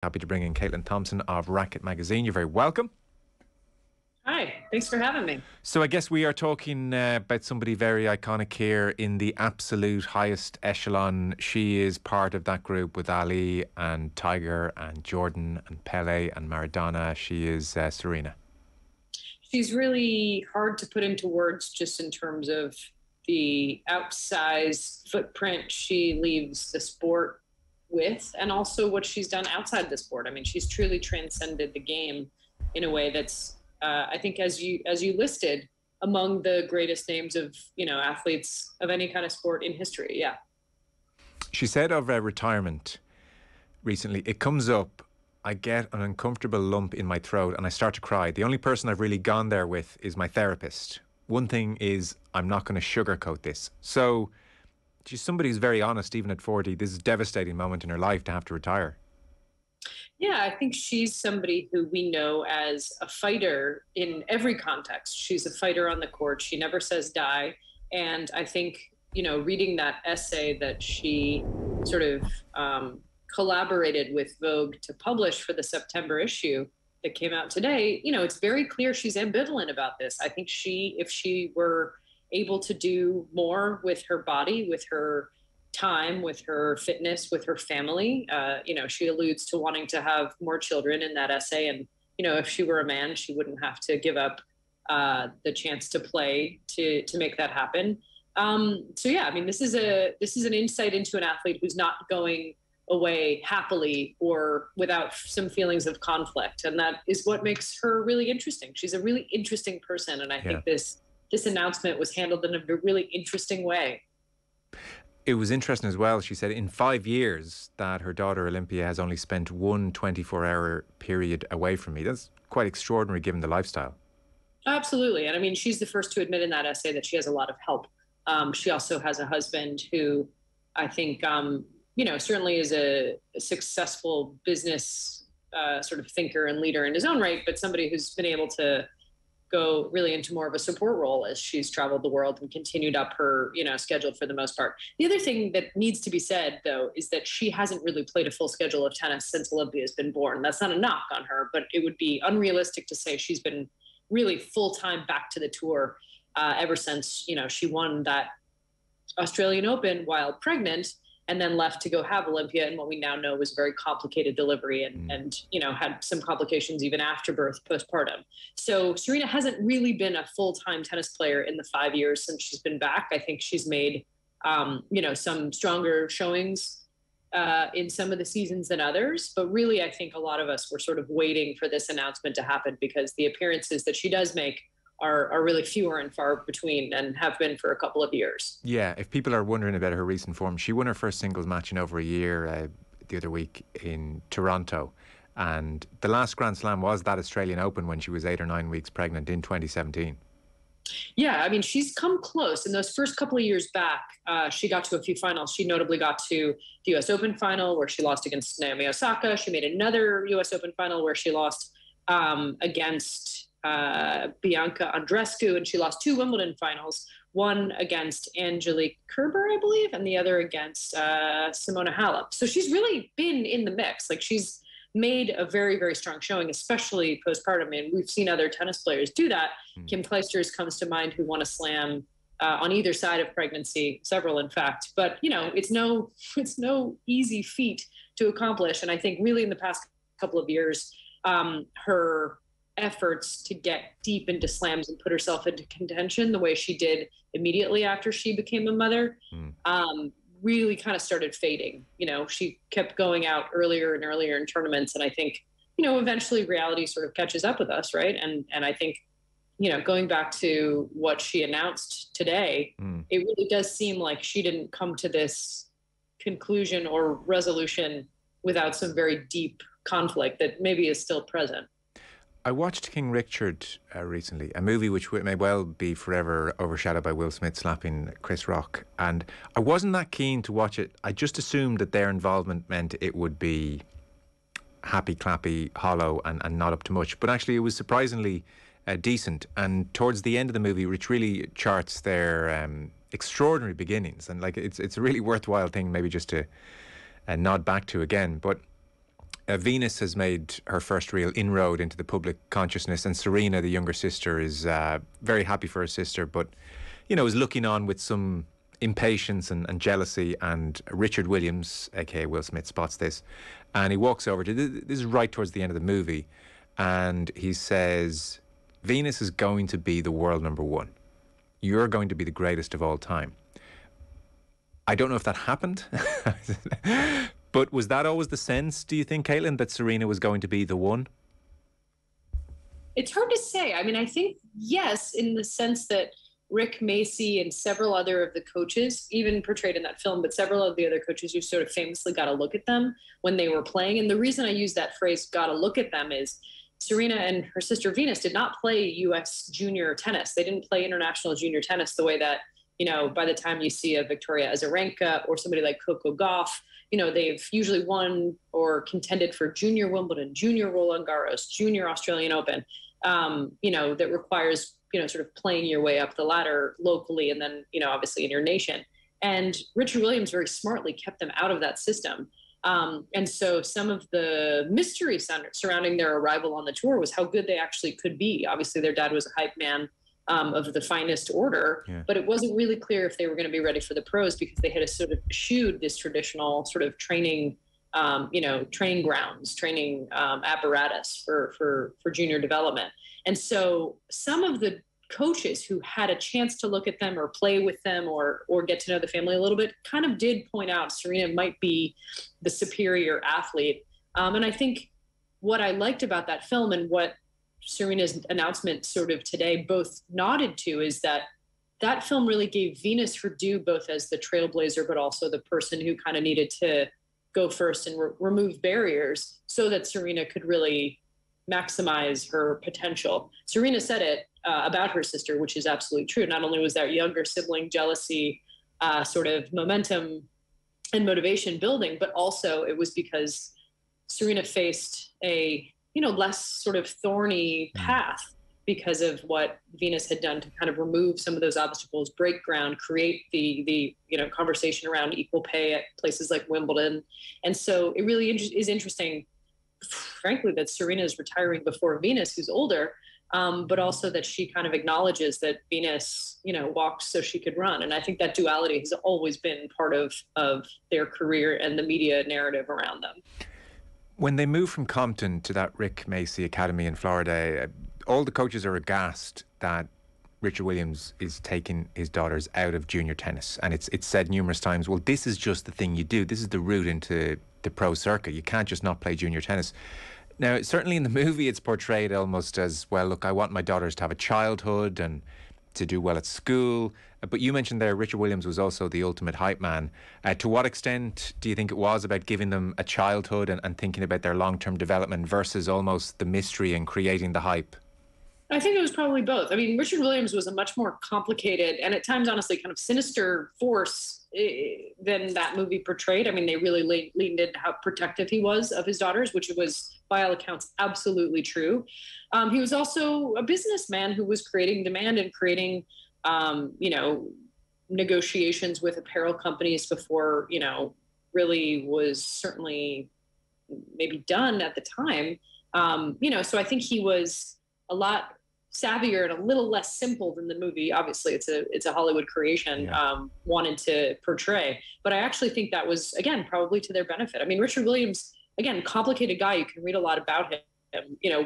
Happy to bring in Caitlin Thompson of Racket Magazine. You're very welcome. Hi, thanks for having me. So I guess we are talking about somebody very iconic here in the absolute highest echelon. She is part of that group with Ali and Tiger and Jordan and Pele and Maradona. She is Serena. She's really hard to put into words just in terms of the outsized footprint she leaves the sport with, and also what she's done outside the sport. I mean, she's truly transcended the game in a way that's, I think, as you listed, among the greatest names of athletes of any kind of sport in history. Yeah. She said of retirement recently, it comes up, I get an uncomfortable lump in my throat and I start to cry. The only person I've really gone there with is my therapist. One thing is, I'm not going to sugarcoat this. So she's somebody who's very honest, even at 40. This is a devastating moment in her life to have to retire. Yeah, I think she's somebody who we know as a fighter in every context. She's a fighter on the court. She never says die. And I think, reading that essay that she sort of collaborated with Vogue to publish for the September issue that came out today, it's very clear she's ambivalent about this. I think if she were able to do more with her body, with her time, with her fitness, with her family, she alludes to wanting to have more children in that essay. And, if she were a man, she wouldn't have to give up the chance to play to make that happen. So yeah, I mean, this is an insight into an athlete who's not going away happily or without some feelings of conflict. And that is what makes her really interesting. She's a really interesting person. And I think this announcement was handled in a really interesting way. It was interesting as well. She said in 5 years that her daughter Olympia has only spent one 24-hour period away from me. That's quite extraordinary given the lifestyle. Absolutely. And I mean, she's the first to admit in that essay that she has a lot of help. She also has a husband who I think, certainly is a successful business sort of thinker and leader in his own right, but somebody who's been able to go really into more of a support role as she's traveled the world and continued up her, schedule for the most part. The other thing that needs to be said, though, is that she hasn't really played a full schedule of tennis since Olympia has been born. That's not a knock on her, but it would be unrealistic to say she's been really full-time back to the tour ever since, she won that Australian Open while pregnant and then left to go have Olympia and what we now know was a very complicated delivery and had some complications even after birth, postpartum. So Serena hasn't really been a full-time tennis player in the 5 years since she's been back. I think she's made, some stronger showings in some of the seasons than others. But really, I think a lot of us were sort of waiting for this announcement to happen because the appearances that she does make are really fewer and far between and have been for a couple of years. Yeah, if people are wondering about her recent form, she won her first singles match in over a year the other week in Toronto. And the last Grand Slam was that Australian Open when she was 8 or 9 weeks pregnant in 2017. Yeah, I mean, she's come close. In those first couple of years back, she got to a few finals. She notably got to the U.S. Open final where she lost against Naomi Osaka. She made another U.S. Open final where she lost against Bianca Andreescu, and she lost 2 Wimbledon finals, one against Angelique Kerber, I believe, and the other against Simona Halep. So she's really been in the mix. Like, she's made a very, very strong showing, especially postpartum. And we've seen other tennis players do that. Kim Clijsters comes to mind, who won a slam on either side of pregnancy, several, in fact. But, it's no easy feat to accomplish. And I think really in the past couple of years, her efforts to get deep into slams and put herself into contention the way she did immediately after she became a mother really kind of started fading. She kept going out earlier and earlier in tournaments, and I think eventually reality sort of catches up with us, right? And I think going back to what she announced today, it really does seem like she didn't come to this conclusion or resolution without some very deep conflict that maybe is still present. I watched King Richard recently, a movie which may well be forever overshadowed by Will Smith slapping Chris Rock. And I wasn't that keen to watch it. I just assumed that their involvement meant it would be happy, clappy, hollow and not up to much. But actually it was surprisingly decent. And towards the end of the movie, which really charts their extraordinary beginnings. And it's a really worthwhile thing maybe just to nod back to again. But Venus has made her first real inroad into the public consciousness, and Serena, the younger sister, is very happy for her sister, but, is looking on with some impatience and jealousy. And Richard Williams, aka Will Smith, spots this, and he walks over to this is right towards the end of the movie, and he says, Venus is going to be the world number one. You're going to be the greatest of all time. I don't know if that happened, but was that always the sense, do you think, Caitlin, that Serena was going to be the one? It's hard to say. I mean, I think, yes, in the sense that Rick Macy and several other of the coaches, even portrayed in that film, but several of the other coaches who sort of famously got a look at them when they were playing. And the reason I use that phrase, got to look at them, is Serena and her sister Venus did not play U.S. junior tennis. They didn't play international junior tennis the way that, by the time you see a Victoria Azarenka or somebody like Coco Gauff, they've usually won or contended for junior Wimbledon, junior Roland Garros, junior Australian Open, that requires, sort of playing your way up the ladder locally and then, obviously in your nation. And Richard Williams very smartly kept them out of that system. And so some of the mystery surrounding their arrival on the tour was how good they actually could be. Obviously, their dad was a hype man of the finest order, but it wasn't really clear if they were going to be ready for the pros because they had sort of eschewed this traditional sort of training, training grounds, training apparatus for junior development. And so some of the coaches who had a chance to look at them or play with them or get to know the family a little bit kind of did point out Serena might be the superior athlete. And I think what I liked about that film and what Serena's announcement sort of today both nodded to is that film really gave Venus her due, both as the trailblazer, but also the person who kind of needed to go first and remove barriers so that Serena could really maximize her potential. Serena said it about her sister, which is absolutely true. Not only was that younger sibling jealousy sort of momentum and motivation building, but also it was because Serena faced a less sort of thorny path because of what Venus had done to kind of remove some of those obstacles, break ground, create the conversation around equal pay at places like Wimbledon. And so it really is interesting, frankly, that Serena is retiring before Venus, who's older, but also that she kind of acknowledges that Venus, walked so she could run. And I think that duality has always been part of their career and the media narrative around them. When they moved from Compton to that Rick Macy Academy in Florida, all the coaches are aghast that Richard Williams is taking his daughters out of junior tennis. And it's said numerous times, well, this is just the thing you do. This is the route into the pro circuit. You can't just not play junior tennis. Now, certainly in the movie, it's portrayed almost as, well, look, I want my daughters to have a childhood and to do well at school. But you mentioned there Richard Williams was also the ultimate hype man. To what extent do you think it was about giving them a childhood and thinking about their long-term development versus almost the mystery and creating the hype? I think it was probably both. I mean, Richard Williams was a much more complicated and at times, honestly, kind of sinister force than that movie portrayed. I mean, they really leaned into how protective he was of his daughters, which was, by all accounts, absolutely true. He was also a businessman who was creating demand and creating, negotiations with apparel companies before, really was certainly maybe done at the time. So I think he was a lot savvier and a little less simple than the movie. Obviously, it's a Hollywood creation, wanted to portray. But I actually think that was, again, probably to their benefit. I mean, Richard Williams, again, complicated guy. You can read a lot about him.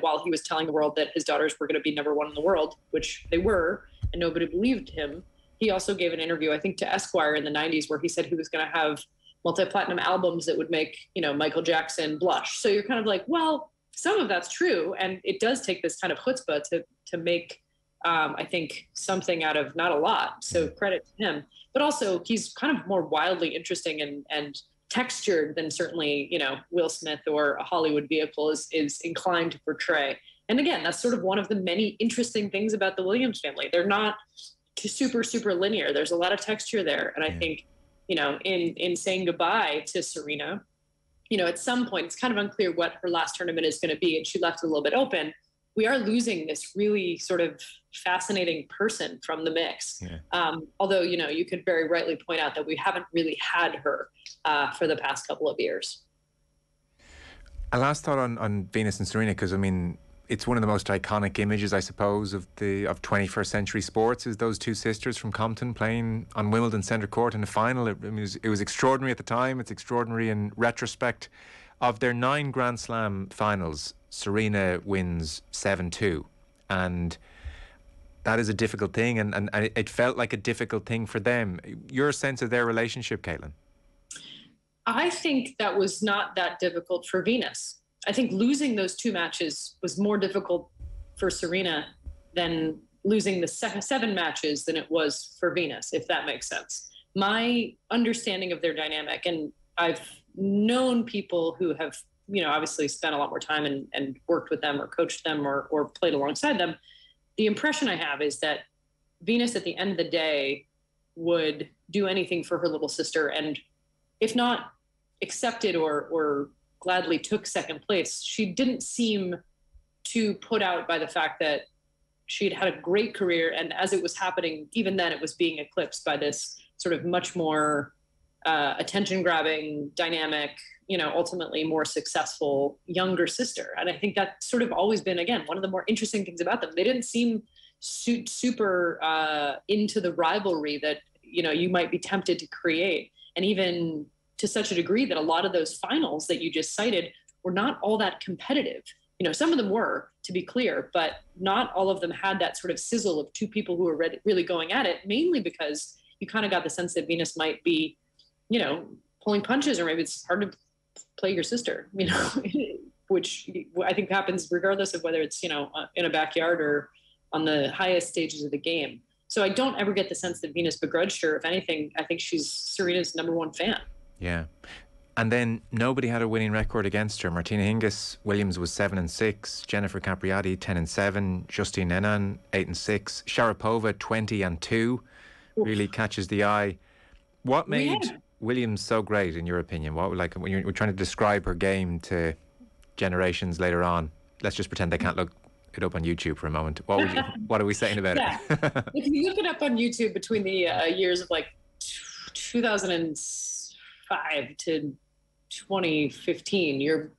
While he was telling the world that his daughters were going to be number one in the world, which they were, and nobody believed him. He also gave an interview, I think, to Esquire in the 90s, where he said he was going to have multi-platinum albums that would make, Michael Jackson blush. So you're kind of like, well, some of that's true. And it does take this kind of chutzpah to make, I think, something out of not a lot. So credit to him. But also, he's kind of more wildly interesting and textured than certainly, Will Smith or a Hollywood vehicle is inclined to portray. And again, that's sort of one of the many interesting things about the Williams family. They're not super, super linear. There's a lot of texture there. And I think, in saying goodbye to Serena, at some point, it's kind of unclear what her last tournament is going to be. And she left it a little bit open. We are losing this really sort of fascinating person from the mix. Although, you could very rightly point out that we haven't really had her for the past couple of years. A last thought on Venus and Serena, because I mean, it's one of the most iconic images, I suppose, of 21st century sports, is those two sisters from Compton playing on Wimbledon Centre Court in the final. It was extraordinary at the time. It's extraordinary in retrospect. Of their 9 Grand Slam finals, Serena wins 7-2, and that is a difficult thing, and it felt like a difficult thing for them. Your sense of their relationship, Caitlin? I think that was not that difficult for Venus. I think losing those 2 matches was more difficult for Serena than losing the 7 matches than it was for Venus, if that makes sense. My understanding of their dynamic, and I've known people who have, obviously spent a lot more time and worked with them or coached them or played alongside them. The impression I have is that Venus at the end of the day would do anything for her little sister, and if not accepted or gladly took second place, she didn't seem too put out by the fact that she'd had a great career, and as it was happening, even then it was being eclipsed by this sort of much more attention-grabbing, dynamic, ultimately more successful younger sister. And I think that's sort of always been, again, one of the more interesting things about them. They didn't seem super into the rivalry that, you might be tempted to create. And even to such a degree that a lot of those finals that you just cited were not all that competitive. Some of them were, to be clear, but not all of them had that sort of sizzle of 2 people who were really going at it, mainly because you kind of got the sense that Venus might be, pulling punches, or maybe it's hard to play your sister, which I think happens regardless of whether it's, in a backyard or on the highest stages of the game. So I don't ever get the sense that Venus begrudged her. If anything, I think she's Serena's #1 fan. Yeah. And then nobody had a winning record against her. Martina Hingis Williams was 7-6, Jennifer Capriati 10-7, Justine Henin 8-6, Sharapova 20-2. Really catches the eye. What made Williams so great, in your opinion? What, like, when you're trying to describe her game to generations later on? Let's just pretend they can't look it up on YouTube for a moment. What are we saying about it? If you look it up on YouTube between the years of like 2005 to 2015, you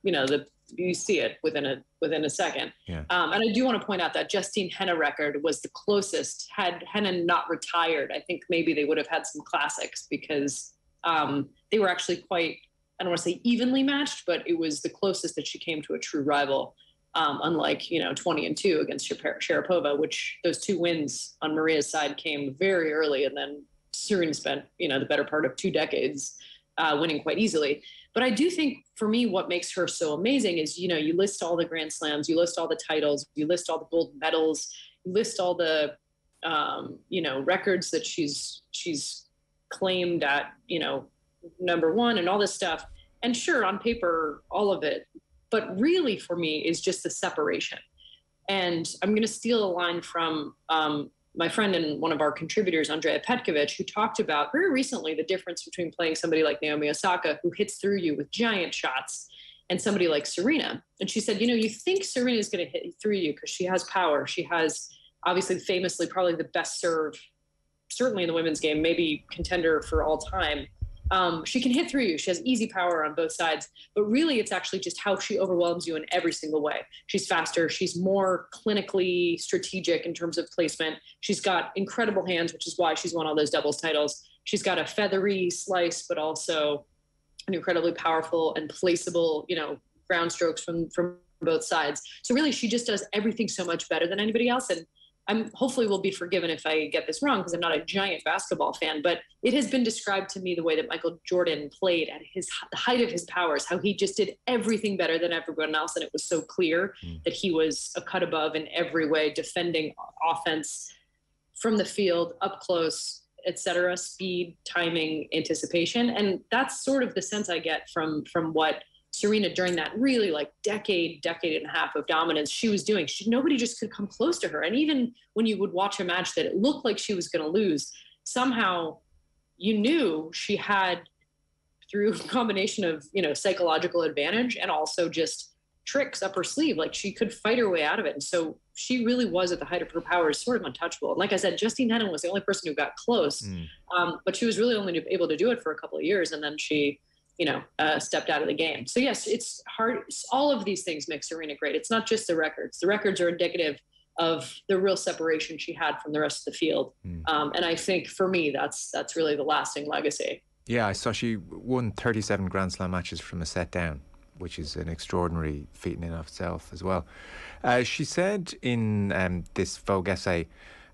see it within a second. Yeah. And I do want to point out that Justine Henin record was the closest. Had Henin not retired, I think maybe they would have had some classics, because they were actually quite, I don't want to say evenly matched, but it was the closest that she came to a true rival. Unlike, 20-2 against Sharapova, which those 2 wins on Maria's side came very early. And then Serena spent, the better part of 2 decades winning quite easily. But I do think, for me, what makes her so amazing is, you list all the Grand Slams, you list all the titles, you list all the gold medals, you list all the, records that she's claimed at, #1 and all this stuff. And sure, on paper, all of it. But really, for me, is just the separation. And I'm going to steal a line from my friend and one of our contributors, Andrea Petkovic, who talked about very recently the difference between playing somebody like Naomi Osaka, who hits through you with giant shots, and somebody like Serena. And she said, you think Serena is going to hit through you because she has power. She has, obviously, famously, probably the best serve, certainly in the women's game, maybe contender for all time. She can hit through you. She has easy power on both sides, but really it's actually just how she overwhelms you in every single way. She's faster. She's more clinically strategic in terms of placement. She's got incredible hands, which is why she's won all those doubles titles. She's got a feathery slice, but also an incredibly powerful and placeable, ground strokes from both sides. So really she just does everything so much better than anybody else. And I'm hopefully will be forgiven if I get this wrong, because I'm not a giant basketball fan, but it has been described to me the way that Michael Jordan played at the height of his powers, how he just did everything better than everyone else. And it was so clear that he was a cut above in every way, defending offense from the field, up close, etc., speed, timing, anticipation. And that's sort of the sense I get from what Serena, during that really like decade and a half of dominance she was doing. Nobody just could come close to her. And even when you would watch a match that it looked like she was going to lose, somehow you knew she had, through a combination of, psychological advantage and also just tricks up her sleeve, like she could fight her way out of it. And so she really was, at the height of her powers, sort of untouchable. And like I said, Justine Henin was the only person who got close, but she was really only able to do it for a couple of years. And then she stepped out of the game. So yes, it's hard. All of these things make Serena great. It's not just the records. The records are indicative of the real separation she had from the rest of the field. And I think for me, that's really the lasting legacy. Yeah, I saw she won 37 Grand Slam matches from a set down, which is an extraordinary feat in and of itself as well. She said in this Vogue essay,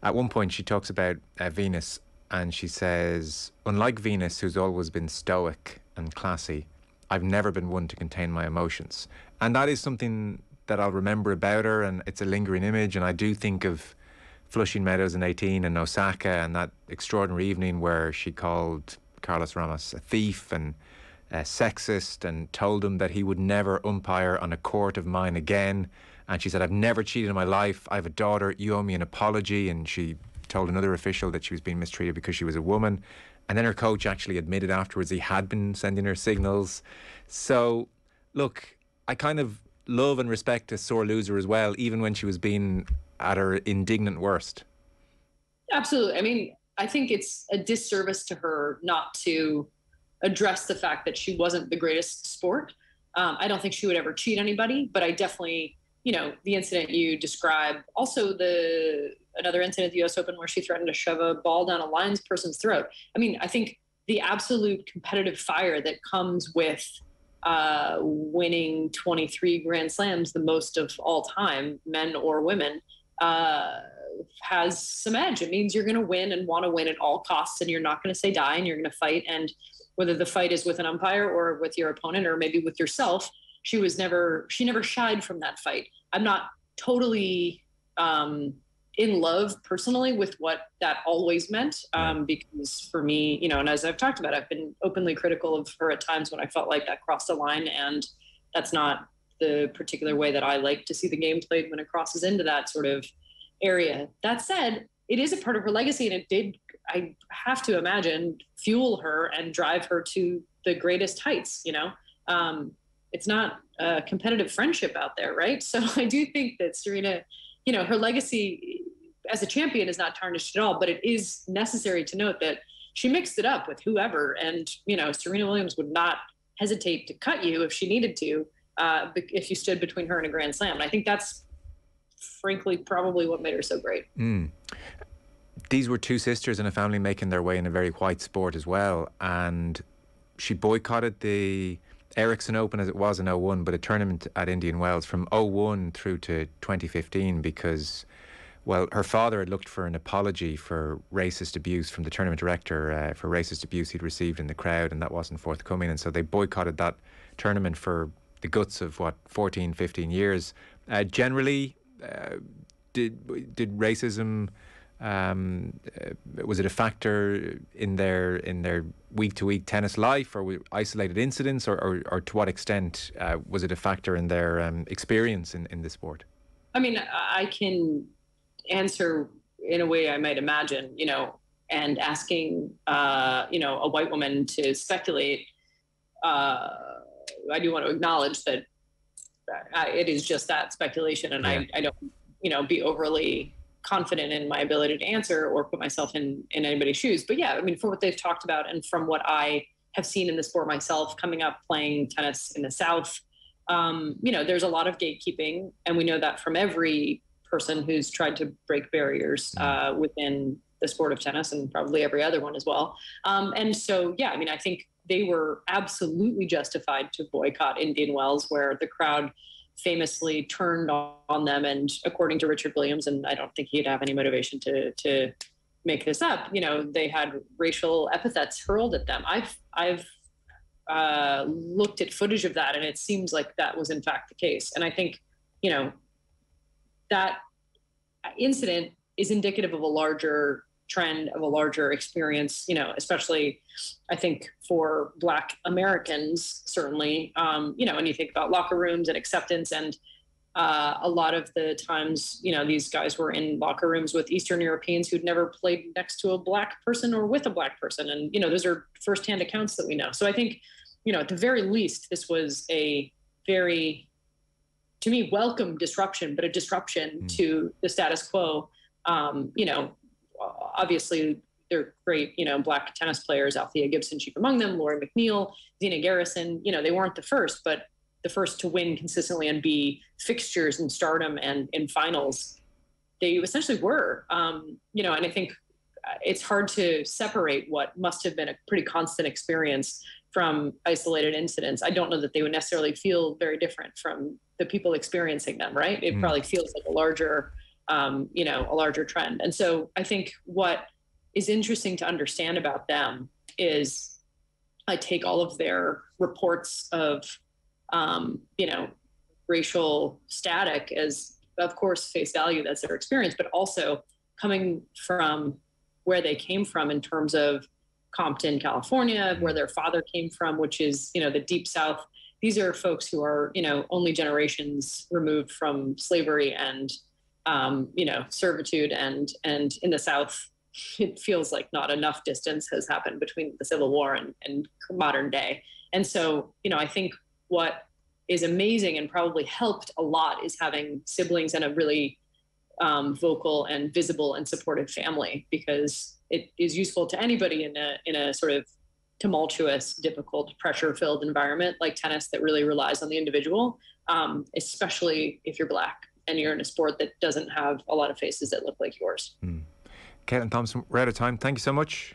at one point she talks about Venus, and she says, unlike Venus, who's always been stoic and classy, I've never been one to contain my emotions. And that is something that I'll remember about her, and it's a lingering image. And I do think of Flushing Meadows in 18 and Osaka and that extraordinary evening where she called Carlos Ramos a thief and sexist and told him that he would never umpire on a court of mine again. And she said, I've never cheated in my life. I have a daughter. You owe me an apology. And she told another official that she was being mistreated because she was a woman. And then her coach actually admitted afterwards he had been sending her signals. So, look, I kind of love and respect a sore loser as well, even when she was being at her indignant worst. Absolutely. I mean, I think it's a disservice to her not to address the fact that she wasn't the greatest sport. I don't think she would ever cheat anybody, but I definitely, the incident you describe, also another incident at the US Open where she threatened to shove a ball down a linesperson's throat. I mean, I think the absolute competitive fire that comes with winning 23 Grand Slams, the most of all time, men or women, has some edge. It means you're going to win and want to win at all costs, and you're not going to say die, and you're going to fight. And whether the fight is with an umpire or with your opponent or maybe with yourself, she never shied from that fight. I'm not totally in love personally with what that always meant, because for me, and as I've talked about, I've been openly critical of her at times when I felt like that crossed the line, and that's not the particular way that I like to see the game played when it crosses into that sort of area. That said, it is a part of her legacy, and it did, I have to imagine, fuel her and drive her to the greatest heights. It's not a competitive friendship out there, right? So I do think that Serena, her legacy as a champion is not tarnished at all, but it is necessary to note that she mixed it up with whoever. And, Serena Williams would not hesitate to cut you if she needed to, if you stood between her and a Grand Slam. And I think that's frankly probably what made her so great. These were two sisters in a family making their way in a very white sport as well. And she boycotted the Ericsson Open as it was in 01, but a tournament at Indian Wells from 01 through to 2015 because, well, her father had looked for an apology for racist abuse from the tournament director for racist abuse he'd received in the crowd, and that wasn't forthcoming. And so they boycotted that tournament for the guts of, 14, 15 years. Generally, did racism... was it a factor in their week-to-week tennis life, or isolated incidents, or to what extent was it a factor in their experience in the sport? I mean, I can answer in a way I might imagine, and asking, a white woman to speculate. I do want to acknowledge that it is just that speculation, and I don't, be overly confident in my ability to answer or put myself in anybody's shoes. But yeah, I mean, for what they've talked about and from what I have seen in the sport myself, coming up playing tennis in the South, there's a lot of gatekeeping, and we know that from every person who's tried to break barriers within the sport of tennis, and probably every other one as well. And so, yeah, I mean, I think they were absolutely justified to boycott Indian Wells, where the crowd famously turned on them, and according to Richard Williams, and I don't think he'd have any motivation to make this up, they had racial epithets hurled at them. I've looked at footage of that, and it seems like that was in fact the case. And I think, that incident is indicative of a larger trend, of a larger experience, especially I think for Black Americans, certainly, and you think about locker rooms and acceptance, and a lot of the times, these guys were in locker rooms with Eastern Europeans who'd never played next to a Black person or with a Black person. And, those are firsthand accounts that we know. So I think, at the very least, this was a very, to me, welcome disruption, but a disruption to the status quo. Obviously they're great, Black tennis players, Althea Gibson, chief among them, Lori McNeil, Zena Garrison. They weren't the first, but the first to win consistently and be fixtures in stardom and in finals. They essentially were, and I think it's hard to separate what must have been a pretty constant experience from isolated incidents. I don't know that they would necessarily feel very different from the people experiencing them, right? It probably feels like a larger trend. And so I think what is interesting to understand about them is I take all of their reports of, racial static as, of course, face value, that's their experience, but also coming from where they came from in terms of Compton, California, where their father came from, which is, the Deep South. These are folks who are, only generations removed from slavery and, servitude. And in the South, it feels like not enough distance has happened between the Civil War and modern day. And so, I think what is amazing and probably helped a lot is having siblings and a really vocal and visible and supportive family, because it is useful to anybody in a sort of tumultuous, difficult, pressure-filled environment like tennis that really relies on the individual, especially if you're Black and you're in a sport that doesn't have a lot of faces that look like yours. Caitlin Thompson, we're out of time. Thank you so much.